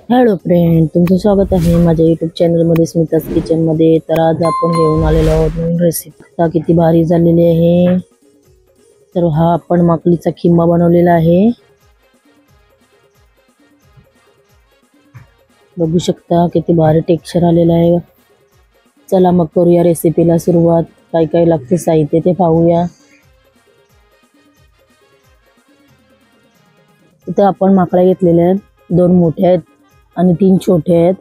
Hello friend, तुमचं स्वागत आहे माझ्या यूट्यूब चॅनलमध्ये स्मिताज किचनमध्ये। तर आज आपण घेऊन आलेलो आहोत नवीन रेसिपी। किती भारी झालेली आहे। तर हा आपण माकलीचा खिमा बनवलेला आहे, बघू शकता किती भारी टेक्स्चर आलेला आहे। चला मग करूया रेसिपीला सुरुवात। काय काय लागते साहित्य ते पाहूया। इथे आपण माकड्या घेतलेल्या आहेत, 2 मोठ्या आहेत आणि 3 छोटे आहेत।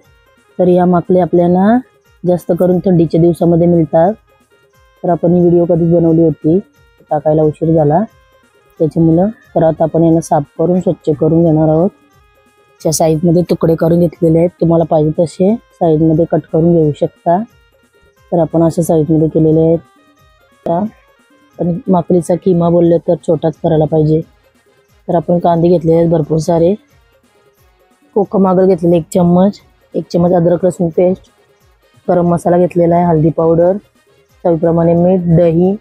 तर या माकली आपल्याला जास्त करून थंडीच्या दिवसामध्ये मिळतात। तर आपण ही व्हिडिओ कधीच बनवली होती, टाकायला उशीर झाला त्याच्यामुळे। तर आता आपण यांना साफ करून स्वच्छ करून घेणार आहोत। च्या साईजमध्ये तुकडे करून घेतलेले आहेत, तुम्हाला पाहिजे तसे साईजमध्ये कट करून घेऊ शकता। तर आपण अशा साईजमध्ये केलेले आहेत। आणि माकलीचा किमा बोलले तर छोटाच करायला पाहिजे। तर आपण कांदे घेतलेले आहेत भरपूर सारे, कोकम आगळ घेतलेले 1 चम्मच, 1 चम्मच अद्रक लसूण पेस्ट, गरम मसाला घेतलेला आहे, हळदी पावडर, चवीप्रमाणे मीठ, दही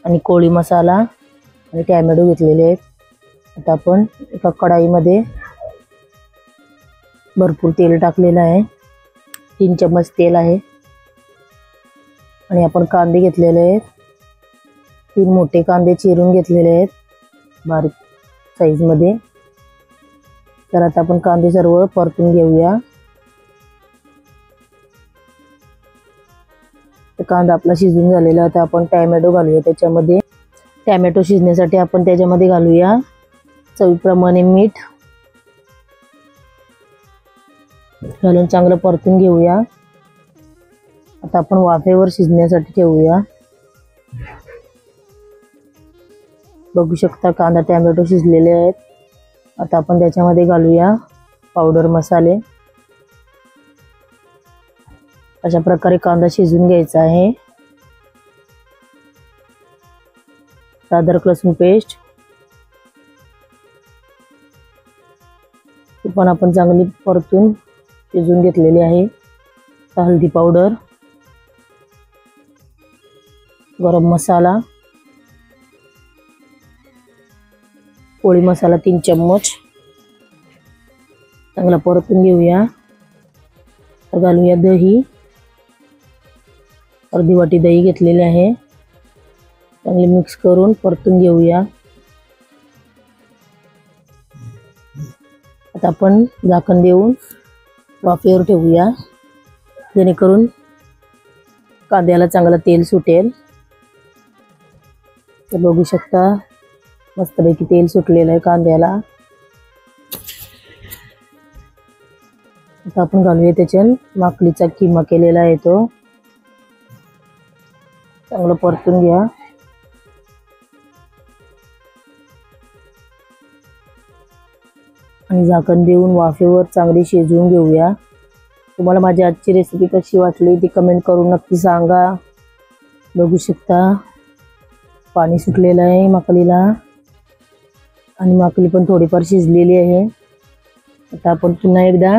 आणि कोळी मसाला आणि टोमॅटो घेतलेले आहेत। आता आपण एका कढाईमध्ये भरपूर तेल टाकलेलं आहे, 3 चम्मच तेल आहे। आणि आपण कांदे घेतलेले आहेत, 3 मोठे कांदे चिरून घेतलेले आहेत बारीक साईजमध्ये। तर आता आपण कांदे सर्व परतून घेऊया। तर कांदा आपला शिजून झालेला, आता आपण टोमॅटो घालूया त्याच्यामध्ये। टोमॅटो शिजण्यासाठी आपण त्याच्यामध्ये घालूया चवीप्रमाणे मीठ, घालून चांगलं परतून घेऊया। आता आपण वाफेवर शिजण्यासाठी ठेवूया। बघू शकता कांदा टोमॅटो शिजलेले आहेत। आता आपण त्याच्यामध्ये घालूया पावडर मसाले। अशा प्रकारे कांदा शिजून घ्यायचा आहे। अद्रक लसूण पेस्ट पण आपण चांगली परतून शिजून घेतलेली आहे। हळदी पावडर, गरम मसाला, कोळी मसाला 3 चम्मच, चांगला परतून घेऊया। तर घालूया दही, अर्धी वाटी दही घेतलेले आहे, चांगले मिक्स करून परतून घेऊया। आता आपण झाकण देऊन वाफेवर ठेवूया, जेणेकरून कांद्याला चांगलं तेल सुटेल। तर बघू शकता मस्तपैकी तेल सुटलेलं आहे कांद्याला। आता आपण घालूया त्याच्यात माकलीचा किमा केलेला आहे, तो चांगलं परतून घ्या। आणि झाकण देऊन वाफेवर चांगली शिजवून घेऊया। तुम्हाला माझी आजची रेसिपी कशी वाटली ती कमेंट करून नक्की सांगा। बघू शकता पाणी सुटलेलं आहे माकलीला आणि माकली पण थोडीफार शिजलेली आहे। आता आपण पुन्हा एकदा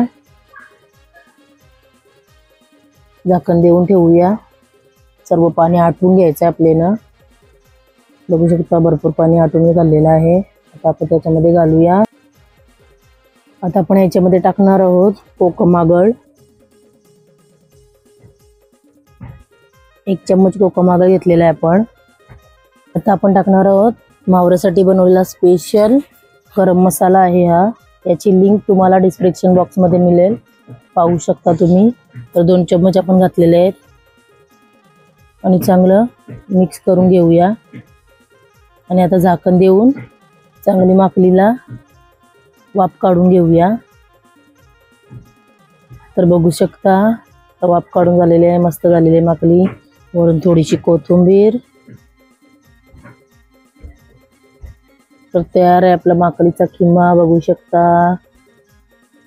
झाकण देऊन ठेवूया, सर्व पाणी आटवून घ्यायचं आपल्याला। बघू शकता भरपूर पाणी आटवून झालेलं आहे। आता आपण त्याच्यामध्ये घालूया, आता आपण याच्यामध्ये टाकणार आहोत कोकम आगळ, 1 चम्मच कोकम आगळ घेतलेला आहे आपण। आता आपण टाकणार आहोत मावऱ्यासाठी बनवलेला स्पेशल गरम मसाला आहे हा, याची लिंक तुम्हाला डिस्क्रिप्शन बॉक्स मध्ये मिळेल, पाहू शकता तुम्ही। तर 2 चम्मच आपण घातलेले आहेत आणि चांगलं मिक्स करून घेऊया। आणि आता झाकण देऊन चांगली माकलीला वाफ काढून घेऊया। तर बघू शकता वाफ काढून झालेली आहे, मस्त झालेली आहे माकली। वरून थोडीशी कोथिंबीर। तर तयार आहे आपला माकलीचा किमा, बघू शकता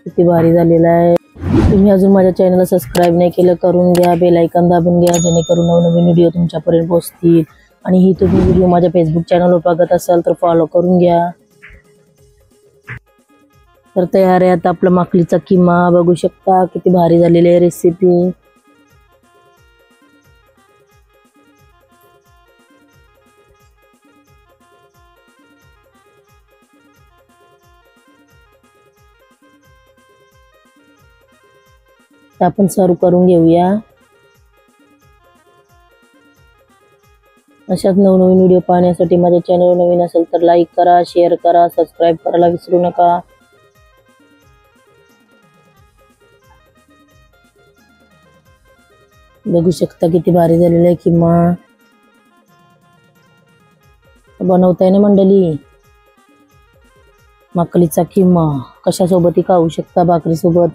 किती भारी झालेला आहे। तुम्ही अजून माझ्या चॅनलला सबस्क्राइब नाही केलं करून घ्या, बेल आयकॉन दाबून घ्या, जेणेकरून नवनवीन व्हिडिओ तुमच्यापर्यंत पोहोचतील। आणि ही तुम्ही व्हिडिओ माझ्या फेसबुक चॅनलवर बघत असाल तर फॉलो करून घ्या। तर तयार आहे आता आपला माकलीचा किमा, बघू शकता किती भारी झालेली आहे रेसिपी। तर आपण सर्व करून घेऊया। अशाच नवनवीन व्हिडिओ पाहण्यासाठी माझ्या चॅनल नवीन असेल तर लाईक करा, शेअर करा, सबस्क्राईब करायला विसरू नका। बघू शकता किती भारी झालेलं आहे किमा बनवताय ना मंडळी। मकलीचा किमा कशासोबतही खाऊ शकता, भाकरीसोबत,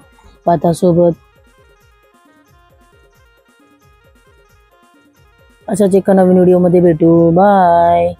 भातासोबत। अशाच एका नवीन व्हिडिओ मध्ये भेटू, बाय।